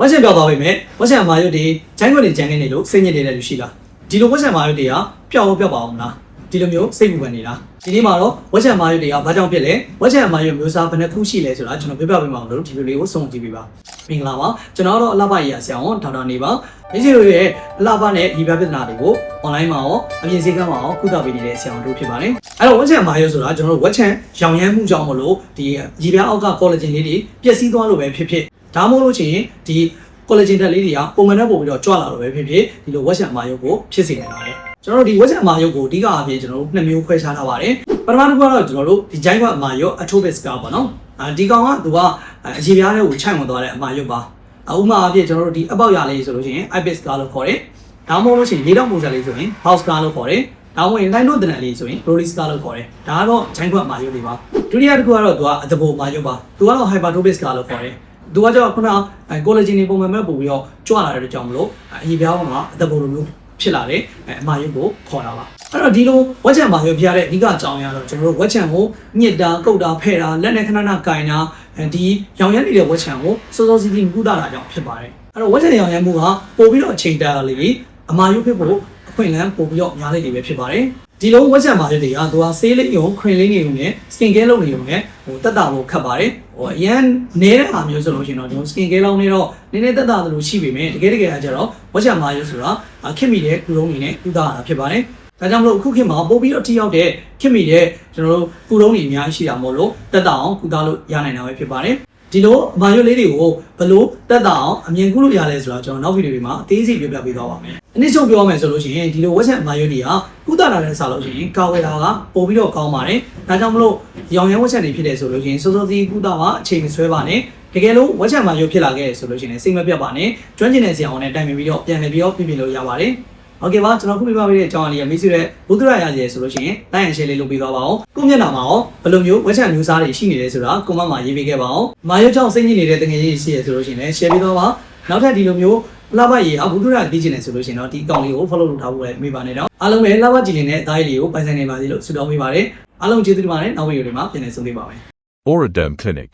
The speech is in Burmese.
ဝက်ချန်ပြောသွားပြီမဲ့ဝက်ချန်မာရွတ်တွေဂျိုင်းခွက်တွေဂျန်ခင်းနေလို့စိတ်ညစ်နေတဲ့လူရှိလားဒီလိုဝက်ချန်မာရွတ်တွေကပျောက်ပါအောင်လားဒီလိုမျိုးစိတ်ပူပန်နေလားဒီနေ့မှာတော့ဝက်ချန်မာရွတ်တွေကဘာကြောင့်ဖြစ်လဲဝက်ချန်မာရွတ်မျိုးစားဘယ်နှခုရှိလဲဆိုတာကျွန်တော်ပြောပြပေးမှာလို့ဒီလိုလေးကိုစုံကြည့်ပေးပါမင်္ဂလာပါကျွန်တော်တော့အလှပရေးဆရာဝန်ဒေါက်တာနေပါမိစေတို့ရဲ့အလှပနဲ့ဒီပြဿနာတွေကို online မှာရောအပြင်စည်းကမ်းမှာရောကုသပေးနေတဲ့ဆရာဝန်တို့ဖြစ်ပါတယ်အဲ့တော့ဝက်ချန်မာရွတ်ဆိုတာကျွန်တော်တို့ဝက်ချန်ရောင်ရမ်းမှုကြောင့်မလို့ဒီရေပြားအောက်က collagen လေးတွေပျက်စီးသွားလို့ပဲဖြစ်ဖြစ်ဒါမှမဟုတ်လို့ချင်းဒီ collagen ဓာတ်လေးတွေကပုံမှန်နဲ့ပို့ပြီးတော့ကြွလာလို့ပဲဖြစ်ဖြစ်ဒီလိုဝက်ချန်မာရွတ်ကိုဖြစ်စေနိုင်ပါတယ်ကျွန်တော်တို့ဒီဝက်ချန်မာရွတ်ကိုအဓိကအပြင်ကျွန်တော်တို့နှစ်မျိုးခွဲခြားထားပါတယ်ပထမတစ်ခုကတော့ကျွန်တော်တို့ဒီဂျိုင်းခွက်မာရွတ် atopic scar ပေါ့နော်ဒီကောင်ကသူကအရေပြားတွေကိုခြိုက်ဝင်သွားတဲ့အမာရွတ်ပါဥပမာအဖြစ်ကျွန်တော်တို့ဒီအပေါက်ရလေးဆိုလို့ရှိရင် ibis scar လို့ခေါ်တယ်ဒါမှမဟုတ်လို့ရှိရင်လေးတောင်ပုံစံလေးဆိုရင် house scar လို့ခေါ်တယ်ဒါမှမဟုတ်ရင် line node တနံလေးဆိုရင် brody scar လို့ခေါ်တယ်ဒါကတော့ဂျိုင်းခွက်မာရွတ်တွေပါဒုတိယတစ်ခုကတော့သူကအတဘိုမာရွတ်ပါသူကတော့ hypertrophic scar လို့ခေါ်တယ်သူကကြောင့်ခုနcollagen တွေပုံမှန်မဲ့ပို့ပြီးတော့ကြွလာတဲ့ကြောင့်မလို့အရေပြားပေါ်မှာအတဘိုလိုမျိုးဖြစ်လာတယ်အမာရွတ်ကိုခေါ်တာပါအဲ့တော့ဒီလိုဝက်ချန်မာရွတ်ပြရတဲ့အဓိကအကြောင်းအရာတော့ကျွန်တော်တို့ဝက်ချန်ကိုညစ်တာကုတ်တာဖဲ့တာလက်နဲ့ခဏခဏကင်တာဒီရောင်ရမ်းနေတဲ့ဝက်ချန်ကိုစောစောစီးစီးကုသတာကြောင့်ဖြစ်ပါတယ်အဲ့တော့ဝက်ချန်ရောင်ရမ်းမှုကပို့ပြီးတော့အချိန်တန်လေးအမာရွတ်ဖြစ်ဖို့အခွင့်အလမ်းပို့ပြီးတော့များလေးတွေပဲဖြစ်ပါတယ်ဒီလိုဝက်ချန်မာရွတ်တွေကသူကဆေးလေးယုံခရင်လေးနေုံနဲ့ skin care လုပ်နေုံနဲ့တက်တာဖို့ခတ်ပါတယ်အရန်နေတဲ့အားမျိုးဆိုလို့ရှိရင်တော့ဒီ skin care လောက်နေတော့နည်းနည်းတက်တာလို့ရှိပေမဲ့တကယ်ကကျတော့ဝက်ချန်မာရွတ်ဆိုတာခင်မိတဲ့ကုလုံးနေနဲ့ကုသရတာဖြစ်ပါတယ်ဒါကြောင့်မလို့အခုခေတ်မှာပို့ပြီးတော့ထိရောက်တဲ့ခင်မိတဲ့ကျွန်တော်တို့ကုလုံးတွေအများကြီးရှိတာမို့လို့တက်တာအောင်ကုသလို့ရနိုင်တာပဲဖြစ်ပါတယ်ဒီလိုအမာရွတ်လေးတွေကိုဘလို့တက်တာအောင်အမြင်ကုလို့ရလဲဆိုတော့ကျွန်တော်နောက်ဗီဒီယိုတွေမှာအသေးစိတ်ပြောပြပေးသွားပါမယ်အနည်းဆုံးပြောမယ်ဆိုလို့ရှိရင်ဒီလိုဝက်ချန်အမာရွတ်တွေကကုသတာနဲ့ဆက်လို့ရှိရင်ကာဝယ်တာကပို့ပြီးတော့ကောင်းပါတယ်ဒါကြောင့်မလို့ရောင်ရမ်းဝက်ချန်တွေဖြစ်တယ်ဆိုလို့ရှိရင်စောစောစီးကုသမှာအချိန်မဆွဲပါနဲ့တကယ်လို့ဝက်ချန်အမာရွတ်ဖြစ်လာခဲ့ဆိုလို့ရှိရင်စိတ်မပြတ်ပါနဲ့ကျွမ်းကျင်တဲ့ဆရာဝန်နဲ့တိုင်ပင်ပြီးတော့ပြန်လည်ပြီးတော့ပြင်လို့ရပါတယ်โอเคပါကျွန်တော်ခုပြပေးတဲ့အကြောင်းအရာလေးမိတ်ဆွေရဲ့ဘုဒ္ဓရာရရဆိုလို့ရှိရင် like and share လေးလုပ်ပေးသွားပါအောင်ကိုမျက်နှာမှာရောဘယ်လိုမျိုးဝက်ချန်မျိုးစားတွေရှိနေလဲဆိုတာ comment မှာရေးပေးခဲ့ပါအောင်မာရွတ်ကြောင့်စိတ်ညစ်နေတဲ့တကယ်ကြီးရှိရဆိုလို့ရှိရင်လည်း share ပေးသွားပါနောက်ထပ်ဒီလိုမျိုးလှပရေးဘုဒ္ဓရာသိချင်တယ်ဆိုလို့ရှိရင်တော့ဒီအကောင့်လေးကို follow လုပ်ထားဖို့လည်းမေးပါနဲ့တော့အားလုံးပဲလှပကြည်နေတဲ့သားလေးကိုပိုင်ဆိုင်နေပါစေလို့ဆုတောင်းပေးပါတယ်အားလုံးကျေးဇူးတင်ပါတယ်နောက်ဗီဒီယိုတွေမှာပြန်လည်ဆုံတွေ့ပါမယ် Oraderm Clinic